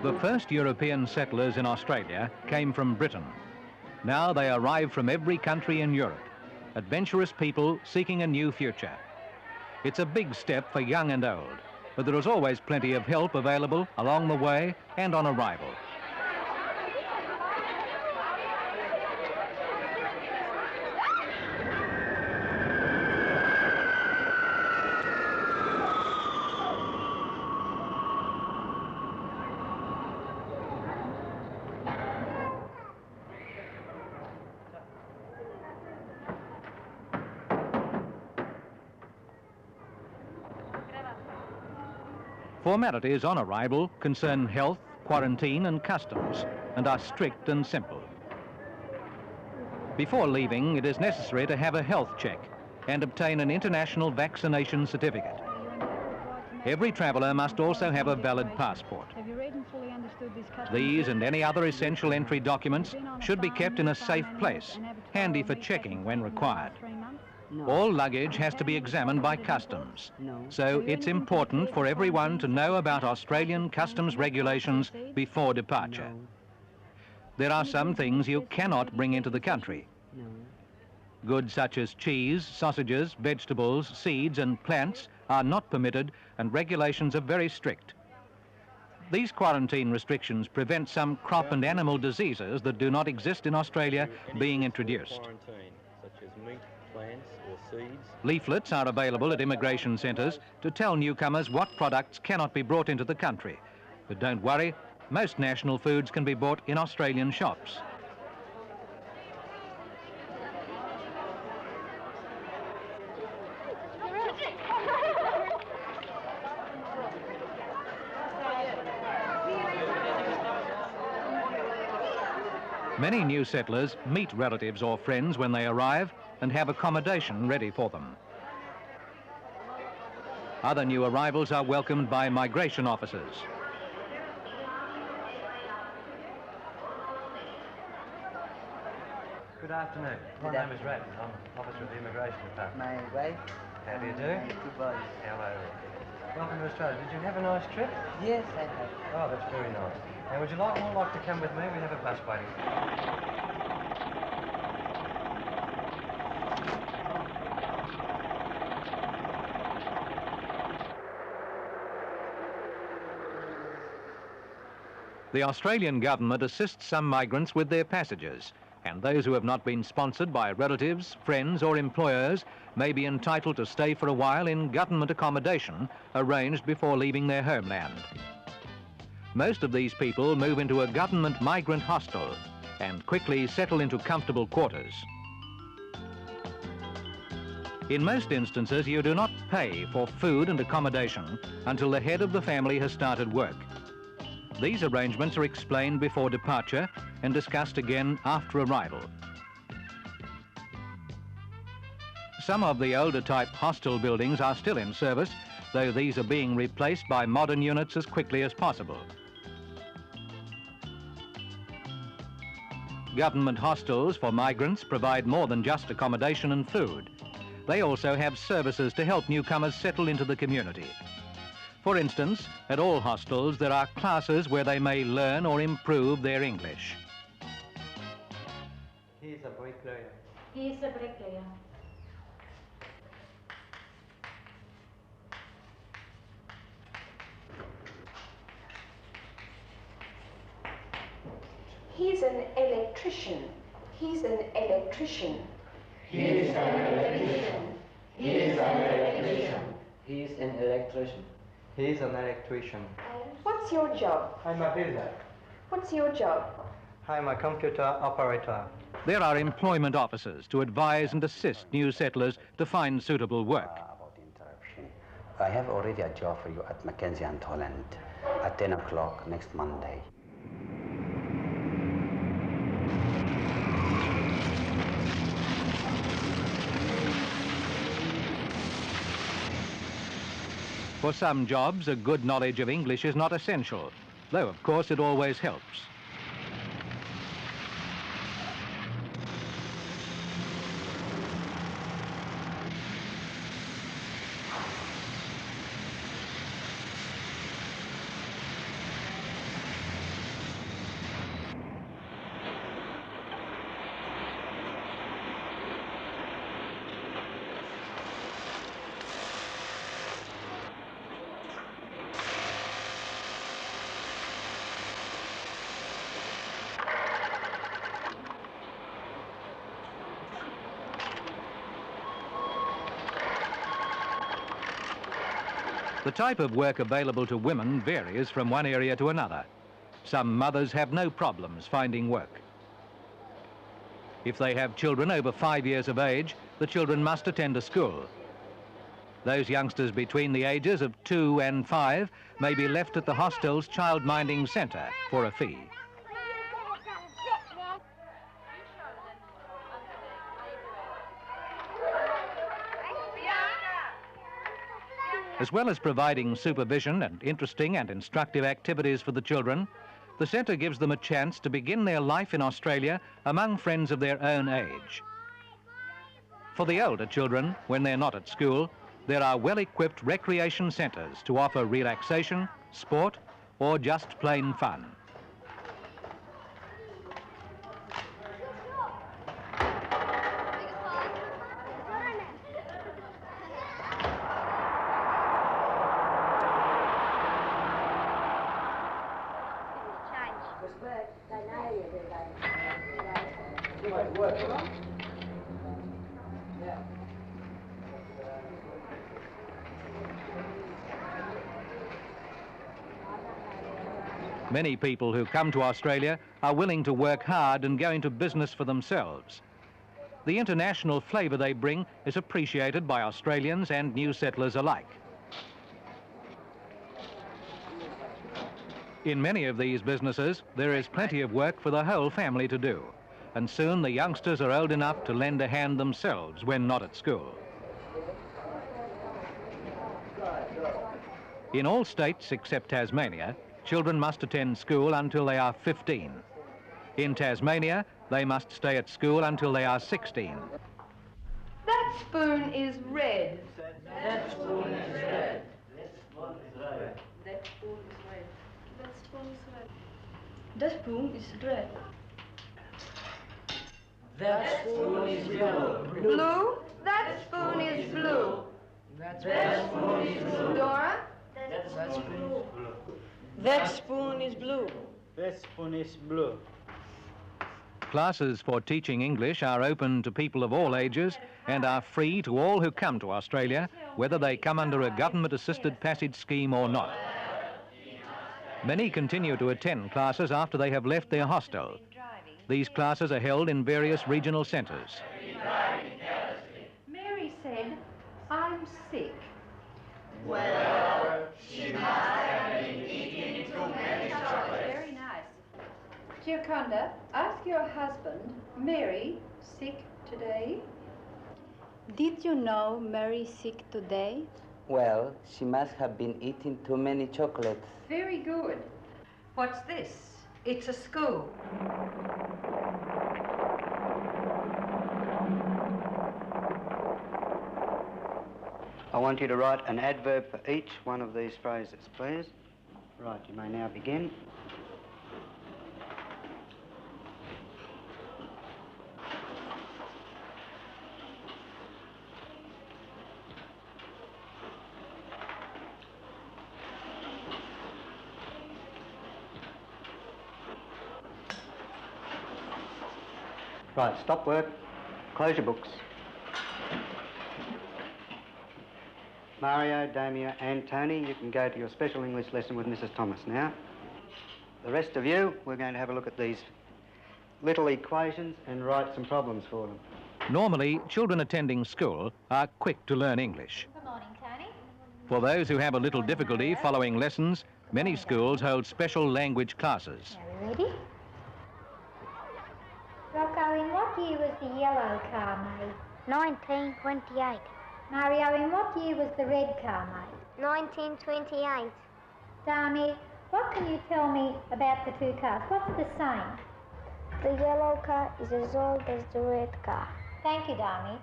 The first European settlers in Australia came from Britain. Now they arrive from every country in Europe, adventurous people seeking a new future. It's a big step for young and old, but there is always plenty of help available along the way and on arrival. Formalities on arrival concern health, quarantine and customs, and are strict and simple. Before leaving, it is necessary to have a health check and obtain an international vaccination certificate. Every traveller must also have a valid passport. These and any other essential entry documents should be kept in a safe place, handy for checking when required. All luggage has to be examined by customs, so it's important for everyone to know about Australian customs regulations before departure. There are some things you cannot bring into the country. Goods such as cheese, sausages, vegetables, seeds and plants are not permitted, and regulations are very strict. These quarantine restrictions prevent some crop and animal diseases that do not exist in Australia being introduced. Such as meat, plants or seeds. Leaflets are available at immigration centres to tell newcomers what products cannot be brought into the country. But don't worry, most national foods can be bought in Australian shops. Many new settlers meet relatives or friends when they arrive and have accommodation ready for them. Other new arrivals are welcomed by migration officers. Good afternoon. My name is Ratton. I'm officer of the Immigration Department. My wife. How do you do? Two boys. Hello. Welcome to Australia. Did you have a nice trip? Yes, I have. Oh, that's very nice. And would you like to come with me? We have a bus waiting. The Australian government assists some migrants with their passages, and those who have not been sponsored by relatives, friends or employers may be entitled to stay for a while in government accommodation arranged before leaving their homeland. Most of these people move into a government migrant hostel and quickly settle into comfortable quarters. In most instances, you do not pay for food and accommodation until the head of the family has started work. These arrangements are explained before departure and discussed again after arrival. Some of the older type hostel buildings are still in service, though these are being replaced by modern units as quickly as possible. Government hostels for migrants provide more than just accommodation and food. They also have services to help newcomers settle into the community. For instance, at all hostels there are classes where they may learn or improve their English. He's a bricklayer. He's a bricklayer. He's an electrician. He's an electrician. He's an electrician. He's an electrician. He is an electrician. He's an electrician. What's your job? I'm a builder. What's your job? I'm a computer operator. There are employment officers to advise and assist new settlers to find suitable work. About the interruption, I have already a job for you at Mackenzie and Holland at 10 o'clock next Monday. For some jobs, a good knowledge of English is not essential, though of course it always helps. The type of work available to women varies from one area to another. Some mothers have no problems finding work. If they have children over 5 years of age, the children must attend a school. Those youngsters between the ages of 2 and 5 may be left at the hostel's child-minding centre for a fee. As well as providing supervision and interesting and instructive activities for the children, the centre gives them a chance to begin their life in Australia among friends of their own age. For the older children, when they're not at school, there are well-equipped recreation centres to offer relaxation, sport, or just plain fun. Many people who come to Australia are willing to work hard and go into business for themselves. The international flavour they bring is appreciated by Australians and new settlers alike. In many of these businesses, there is plenty of work for the whole family to do, and soon the youngsters are old enough to lend a hand themselves when not at school. In all states except Tasmania, children must attend school until they are 15. In Tasmania, they must stay at school until they are 16. That spoon is red. That spoon is red. That spoon is red. That spoon is red. That spoon is red. That spoon is red. That spoon is blue. Blue? That spoon is blue. That spoon is blue. Dora? That spoon is blue. That spoon is blue. That spoon is blue. Classes for teaching English are open to people of all ages and are free to all who come to Australia, whether they come under a government-assisted passage scheme or not. Many continue to attend classes after they have left their hostel. These classes are held in various regional centres. Mary said, I'm sick. Well, she must have been eating too many chocolates. Very nice. Gioconda, ask your husband, Mary, sick today? Did you know Mary's sick today? Well, she must have been eating too many chocolates. Very good. What's this? It's a school. I want you to write an adverb for each one of these phrases, please. Right, you may now begin. Right, stop work. Close your books. Mario, Damia and Tony, you can go to your special English lesson with Mrs. Thomas now. The rest of you, we're going to have a look at these little equations and write some problems for them. Normally, children attending school are quick to learn English. Good morning, Tony. For those who have a little difficulty following lessons, many schools hold special language classes. Are we ready? Rocco, in what year was the yellow car made? 1928. Mario, in what year was the red car made? 1928. Dami, what can you tell me about the two cars? What's the same? The yellow car is as old as the red car. Thank you, Dami.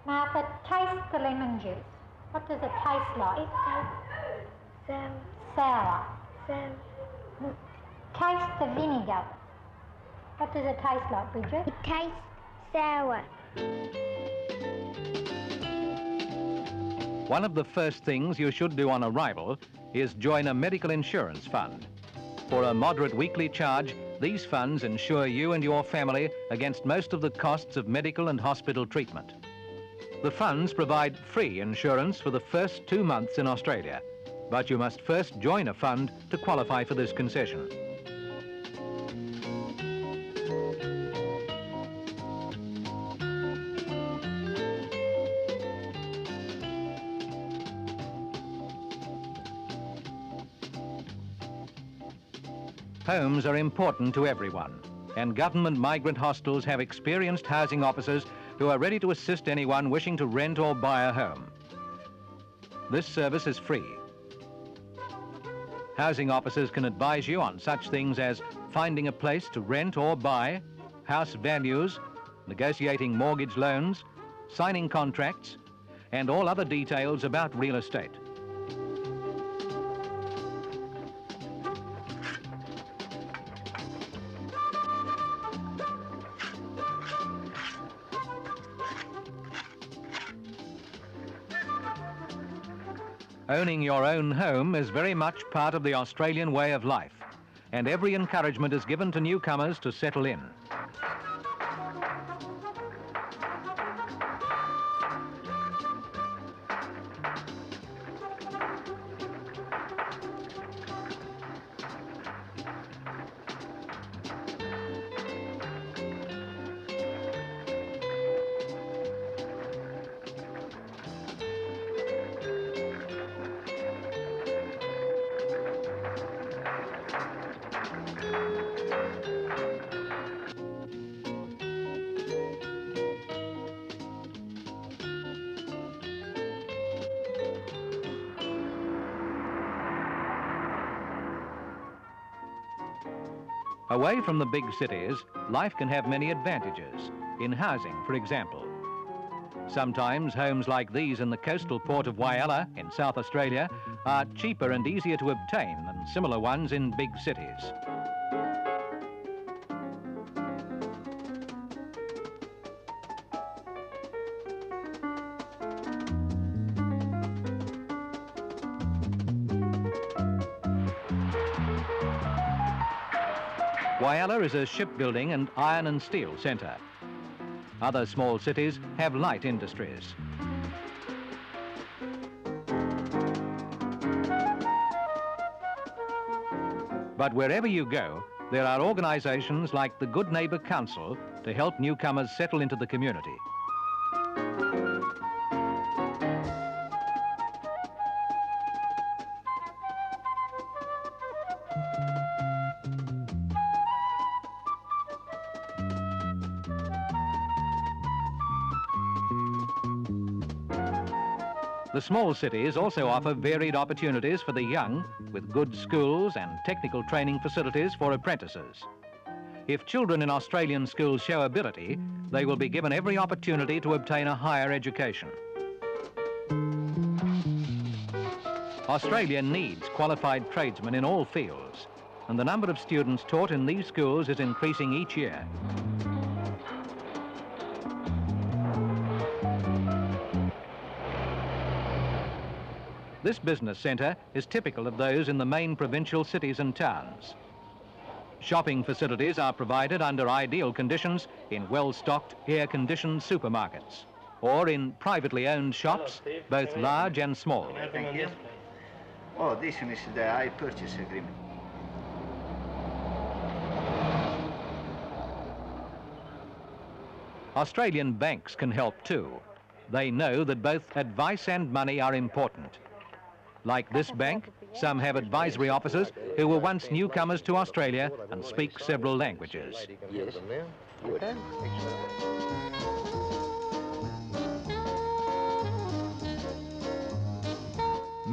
Martha, taste the lemon juice. What does it taste like? It tastes sour. Sour. Sour. Taste the vinegar. What does it taste like, Bridget? It tastes sour. One of the first things you should do on arrival is join a medical insurance fund. For a moderate weekly charge, these funds insure you and your family against most of the costs of medical and hospital treatment. The funds provide free insurance for the first 2 months in Australia, but you must first join a fund to qualify for this concession. Homes are important to everyone, and government migrant hostels have experienced housing officers who are ready to assist anyone wishing to rent or buy a home. This service is free. Housing officers can advise you on such things as finding a place to rent or buy, house values, negotiating mortgage loans, signing contracts, and all other details about real estate. Owning your own home is very much part of the Australian way of life, and every encouragement is given to newcomers to settle in. Away from the big cities, life can have many advantages, in housing, for example. Sometimes homes like these in the coastal port of Whyalla in South Australia are cheaper and easier to obtain than similar ones in big cities. Whyalla is a shipbuilding and iron and steel centre. Other small cities have light industries. But wherever you go, there are organisations like the Good Neighbour Council to help newcomers settle into the community. The small cities also offer varied opportunities for the young, with good schools and technical training facilities for apprentices. If children in Australian schools show ability, they will be given every opportunity to obtain a higher education. Australia needs qualified tradesmen in all fields, and the number of students taught in these schools is increasing each year. This business centre is typical of those in the main provincial cities and towns. Shopping facilities are provided under ideal conditions in well-stocked, air-conditioned supermarkets, or in privately owned shops, both large and small. Thank you. Oh, this one is the hire purchase agreement. Australian banks can help too. They know that both advice and money are important. Like this bank, some have advisory officers who were once newcomers to Australia and speak several languages. Yes. Good.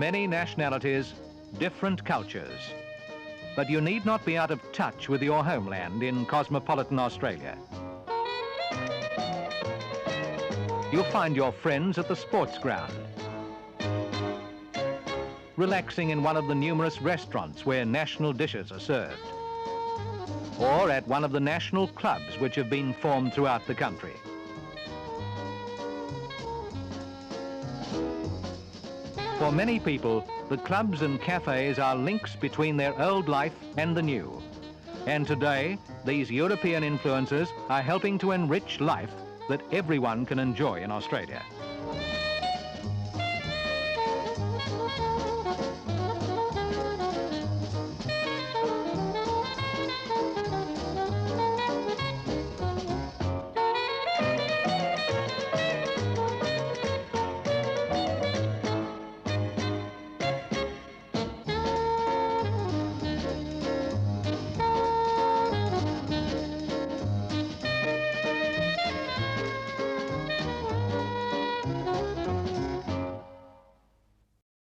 Many nationalities, different cultures. But you need not be out of touch with your homeland in cosmopolitan Australia. You'll find your friends at the sports ground, relaxing in one of the numerous restaurants where national dishes are served, or at one of the national clubs which have been formed throughout the country. For many people, the clubs and cafes are links between their old life and the new. And today, these European influences are helping to enrich life that everyone can enjoy in Australia.